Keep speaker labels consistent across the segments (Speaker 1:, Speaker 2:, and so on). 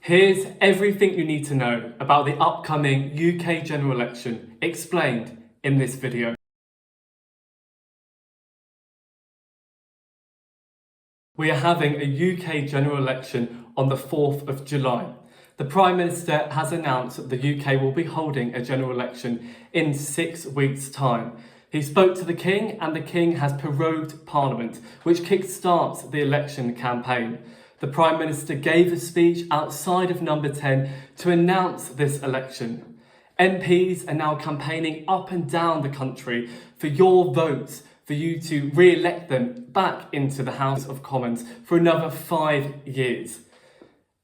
Speaker 1: Here's everything you need to know about the upcoming UK general election explained in this video. We are having a UK general election on the 4th of July. The Prime Minister has announced that the UK will be holding a general election in 6 weeks' time. He spoke to the King and the King has prorogued Parliament, which kick-starts the election campaign. The Prime Minister gave a speech outside of Number 10 to announce this election. MPs are now campaigning up and down the country for your votes, for you to re-elect them back into the House of Commons for another 5 years.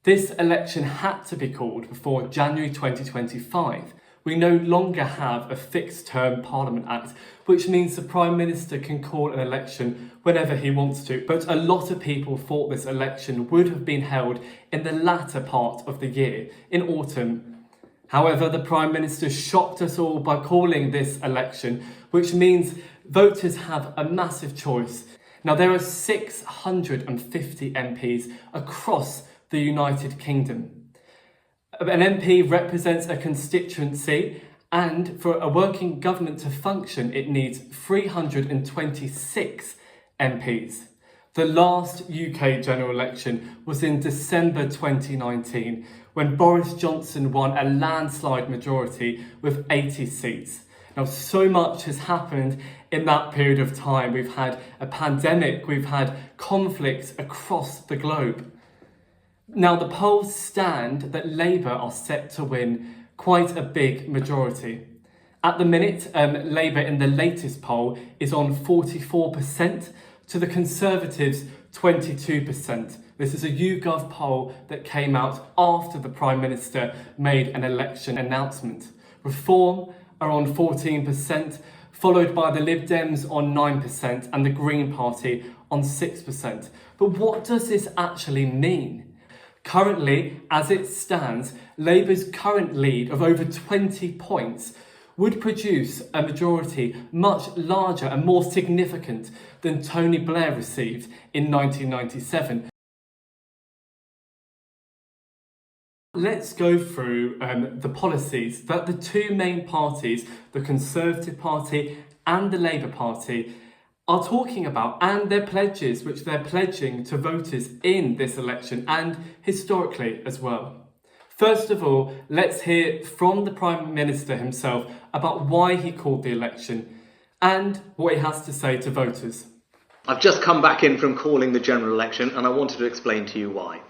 Speaker 1: This election had to be called before January 2025. We no longer have a fixed term Parliament Act, which means the Prime Minister can call an election whenever he wants to. But a lot of people thought this election would have been held in the latter part of the year, in autumn. However, the Prime Minister shocked us all by calling this election, which means voters have a massive choice. Now, there are 650 MPs across the United Kingdom. An MP represents a constituency, and for a working government to function, it needs 326 MPs. The last UK general election was in December 2019, when Boris Johnson won a landslide majority with 80 seats. Now, so much has happened in that period of time. We've had a pandemic, we've had conflicts across the globe. Now, the polls stand that Labour are set to win quite a big majority. At the minute, Labour in the latest poll is on 44%, to the Conservatives 22%. This is a YouGov poll that came out after the Prime Minister made an election announcement. Reform are on 14%, followed by the Lib Dems on 9% and the Green Party on 6%. But what does this actually mean? Currently, as it stands, Labour's current lead of over 20 points would produce a majority much larger and more significant than Tony Blair received in 1997. Let's go through the policies that the two main parties, the Conservative Party and the Labour Party, are talking about, and their pledges which they're pledging to voters in this election and historically as well. First of all, let's hear from the Prime Minister himself about why he called the election and what he has to say to voters.
Speaker 2: I've just come back in from calling the general election and I wanted to explain to you why.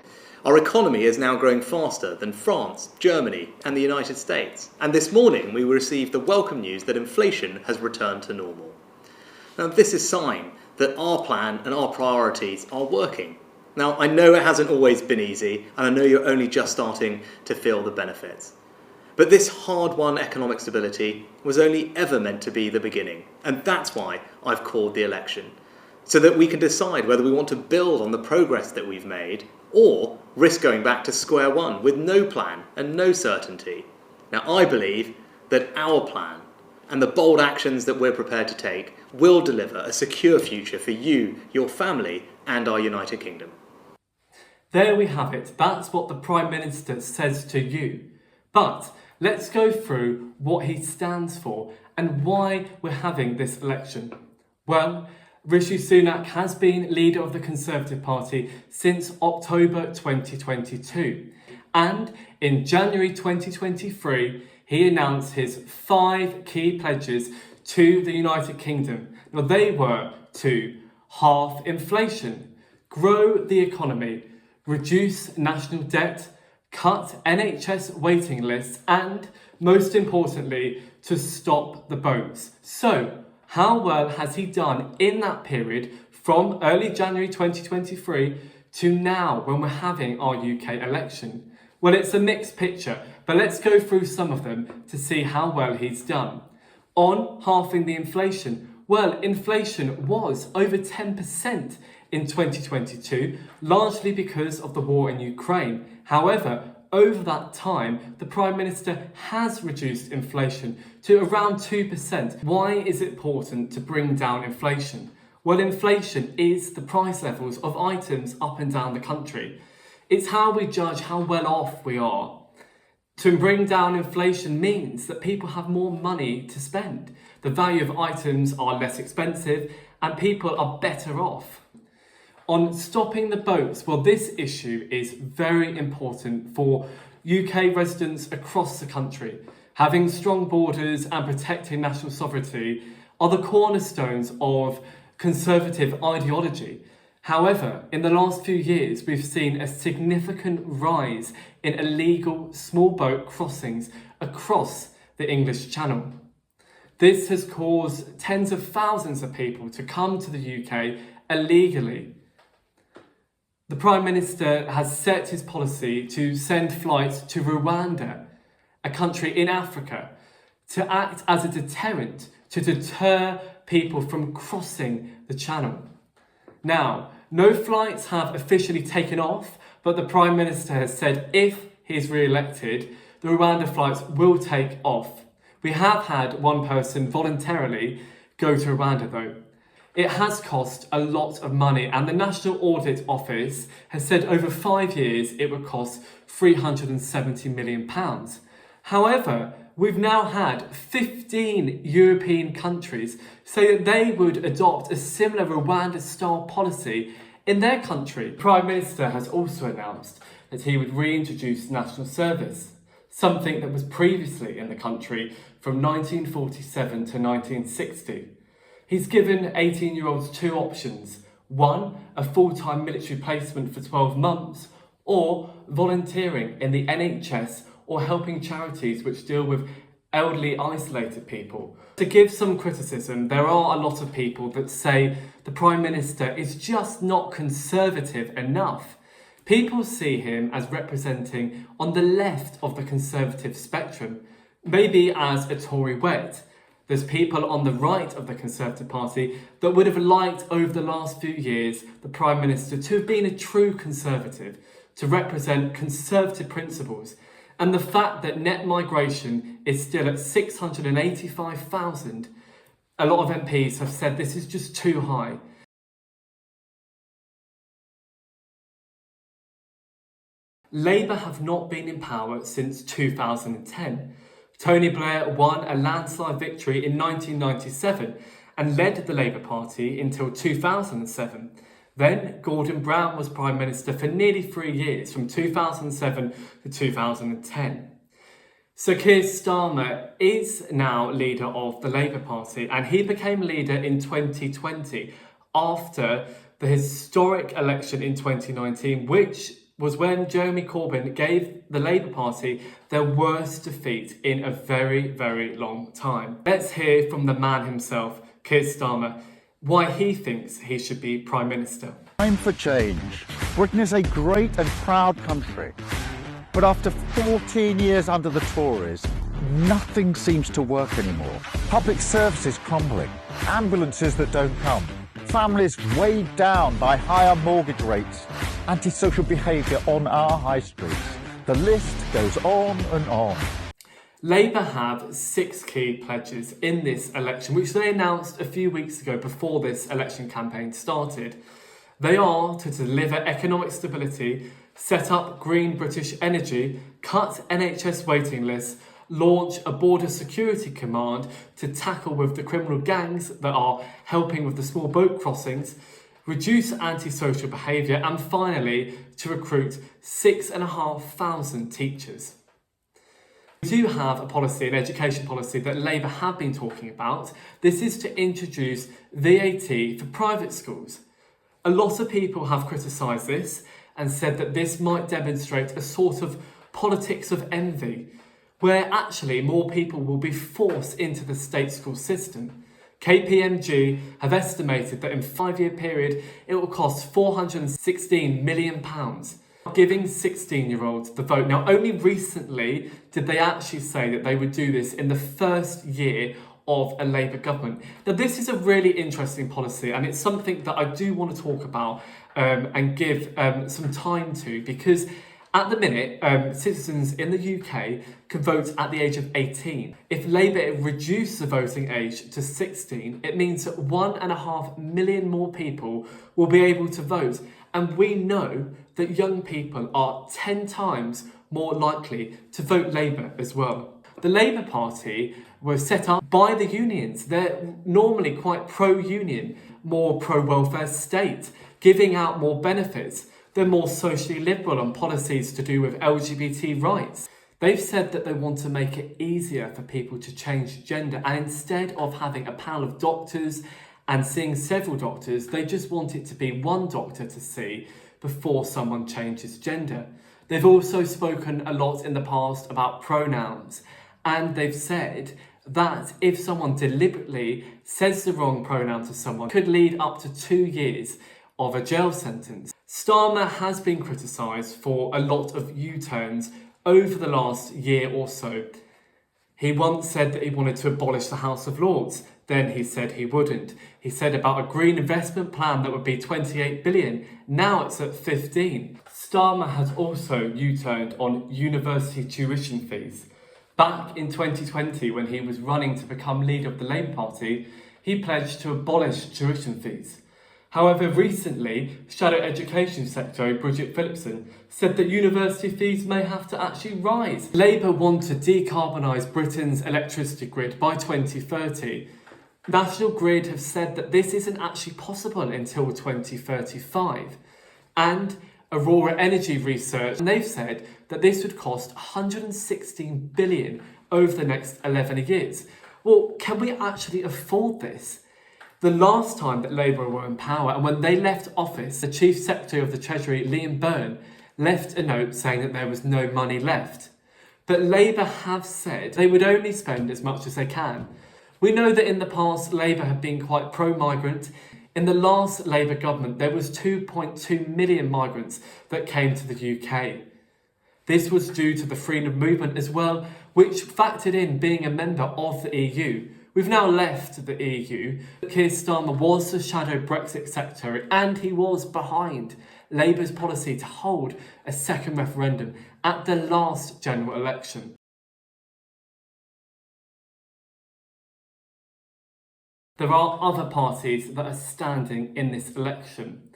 Speaker 2: Our economy is now growing faster than France, Germany and the United States. And this morning we received the welcome news that inflation has returned to normal. Now, this is a sign that our plan and our priorities are working. Now, I know it hasn't always been easy, and I know you're only just starting to feel the benefits. But this hard-won economic stability was only ever meant to be the beginning, and that's why I've called the election, so that we can decide whether we want to build on the progress that we've made, or risk going back to square one with no plan and no certainty. Now, I believe that our plan and the bold actions that we're prepared to take will deliver a secure future for you, your family, and our United Kingdom.
Speaker 1: There we have it. That's what the Prime Minister says to you. But let's go through what he stands for and why we're having this election. Well, Rishi Sunak has been leader of the Conservative Party since October 2022. And in January 2023, he announced his 5 key pledges to the United Kingdom. Now, they were to halve inflation, grow the economy, reduce national debt, cut NHS waiting lists, and, most importantly, to stop the boats. So, how well has he done in that period from early January 2023 to now when we're having our UK election? Well, it's a mixed picture, but let's go through some of them to see how well he's done. On halving the inflation, well, inflation was over 10% in 2022, largely because of the war in Ukraine. However, over that time, the Prime Minister has reduced inflation to around 2%. Why is it important to bring down inflation? Well, inflation is the price levels of items up and down the country. It's how we judge how well off we are. To bring down inflation means that people have more money to spend. The value of items are less expensive and people are better off. On stopping the boats, well, this issue is very important for UK residents across the country. Having strong borders and protecting national sovereignty are the cornerstones of Conservative ideology. However, in the last few years, we've seen a significant rise in illegal small boat crossings across the English Channel. This has caused tens of thousands of people to come to the UK illegally. The Prime Minister has set his policy to send flights to Rwanda, a country in Africa, to act as a deterrent to deter people from crossing the Channel. Now, no flights have officially taken off, but the Prime Minister has said if he is re-elected, the Rwanda flights will take off. We have had one person voluntarily go to Rwanda though. It has cost a lot of money, and the National Audit Office has said over 5 years it would cost £370 million. However, we've now had 15 European countries say that they would adopt a similar Rwanda-style policy in their country. The Prime Minister has also announced that he would reintroduce national service, something that was previously in the country from 1947 to 1960. He's given 18-year-olds two options. One, a full-time military placement for 12 months, or volunteering in the NHS or helping charities which deal with elderly isolated people. To give some criticism, there are a lot of people that say the Prime Minister is just not Conservative enough. People see him as representing on the left of the Conservative spectrum, maybe as a Tory wet. There's people on the right of the Conservative Party that would have liked over the last few years the Prime Minister to have been a true Conservative, to represent Conservative principles. And the fact that net migration is still at 685,000, a lot of MPs have said this is just too high. Labour have not been in power since 2010. Tony Blair won a landslide victory in 1997 and led the Labour Party until 2007. Then Gordon Brown was Prime Minister for nearly 3 years, from 2007 to 2010. Sir Keir Starmer is now leader of the Labour Party, and he became leader in 2020 after the historic election in 2019, which was when Jeremy Corbyn gave the Labour Party their worst defeat in a very, very long time. Let's hear from the man himself, Keir Starmer, why he thinks he should be Prime Minister.
Speaker 3: Time for change. Britain is a great and proud country, but after 14 years under the Tories, nothing seems to work anymore. Public services crumbling, ambulances that don't come, families weighed down by higher mortgage rates, antisocial behaviour on our high streets. The list goes on and on.
Speaker 1: Labour have 6 key pledges in this election, which they announced a few weeks ago before this election campaign started. They are to deliver economic stability, set up green British energy, cut NHS waiting lists, launch a border security command to tackle with the criminal gangs that are helping with the small boat crossings, reduce antisocial behaviour, and finally to recruit 6,500 teachers. We do have a policy, an education policy, that Labour have been talking about. This is to introduce VAT for private schools. A lot of people have criticised this and said that this might demonstrate a sort of politics of envy, where actually more people will be forced into the state school system. KPMG have estimated that in a 5-year period it will cost £416 million, giving 16-year-olds the vote. Now, only recently did they actually say that they would do this in the first year of a Labour government. Now, this is a really interesting policy, and it's something that I do want to talk about and give some time to, because at the minute, citizens in the UK can vote at the age of 18. If Labour reduce the voting age to 16, it means that 1.5 million more people will be able to vote. And we know that young people are 10 times more likely to vote Labour as well. The Labour Party was set up by the unions. They're normally quite pro-union, more pro-welfare state, giving out more benefits. They're more socially liberal on policies to do with LGBT rights. They've said that they want to make it easier for people to change gender, and instead of having a panel of doctors and seeing several doctors, they just want it to be one doctor to see before someone changes gender. They've also spoken a lot in the past about pronouns, and they've said that if someone deliberately says the wrong pronoun to someone, it could lead up to 2 years of a jail sentence. Starmer has been criticised for a lot of U-turns over the last year or so. He once said that he wanted to abolish the House of Lords, then he said he wouldn't. He said about a green investment plan that would be 28 billion, now it's at 15. Starmer has also U-turned on university tuition fees. Back in 2020, when he was running to become leader of the Labour Party, he pledged to abolish tuition fees. However, recently, Shadow Education Secretary Bridget Phillipson said that university fees may have to actually rise. Labour want to decarbonise Britain's electricity grid by 2030. National Grid have said that this isn't actually possible until 2035. And Aurora Energy Research, and they've said that this would cost 116 billion over the next 11 years. Well, can we actually afford this? The last time that Labour were in power, and when they left office, the Chief Secretary of the Treasury, Liam Byrne, left a note saying that there was no money left. But Labour have said they would only spend as much as they can. We know that in the past, Labour have been quite pro-migrant. In the last Labour government, there was 2.2 million migrants that came to the UK. This was due to the freedom movement as well, which factored in being a member of the EU. We've now left the EU. Keir Starmer was the shadow Brexit secretary, and he was behind Labour's policy to hold a second referendum at the last general election. There are other parties that are standing in this election.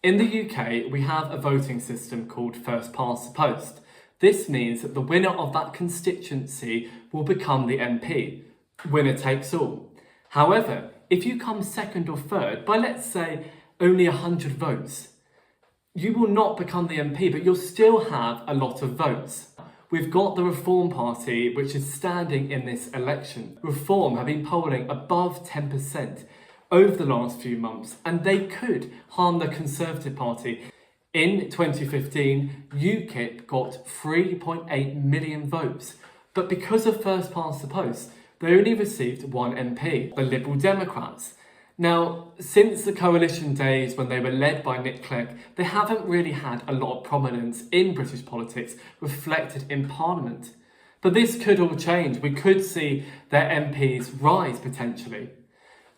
Speaker 1: In the UK, we have a voting system called first past the post. This means that the winner of that constituency will become the MP. Winner takes all. However, if you come second or third by, let's say, only 100 votes, you will not become the MP, but you'll still have a lot of votes. We've got the Reform Party, which is standing in this election. Reform have been polling above 10% over the last few months, and they could harm the Conservative Party. In 2015, UKIP got 3.8 million votes, but because of first past the post, they only received one MP, the Liberal Democrats. Now, since the coalition days when they were led by Nick Clegg, they haven't really had a lot of prominence in British politics reflected in Parliament. But this could all change. We could see their MPs rise potentially.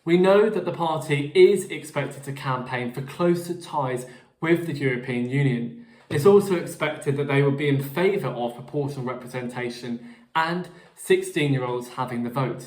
Speaker 1: We know that the party is expected to campaign for closer ties with the European Union. It's also expected that they will be in favour of proportional representation and 16-year-olds having the vote.